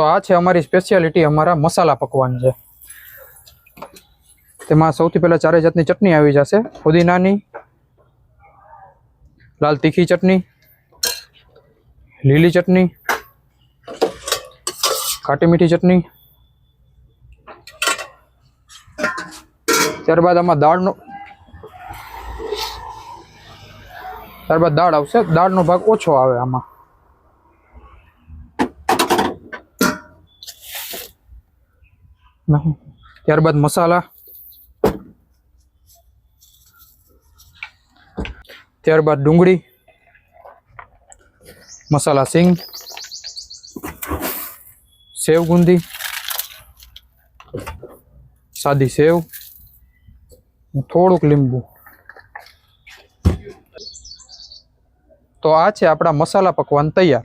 तो आ छे अमारी स्पेशियालिटी अमारा मसाला पकवान है। तेमां सौथी पहला 4 जातनी चटनी आवी जशे। पुदीनानी, लाल तीखी चटनी, लीली चटनी, खाटी मीठी चटनी, त्यारबाद आमां दाळनो त्यारबाद दाळ आवशे। दाळनो भाग ओछो आवे आमां। त्यारबाद मसाला, त्यारबाद डूंगળી, मसाला सींग, सेव गुंदी, सादी सेव, थोड़ुंक લીંબુ। तो आ छे आपड़ा मसाला पकवान तैयार।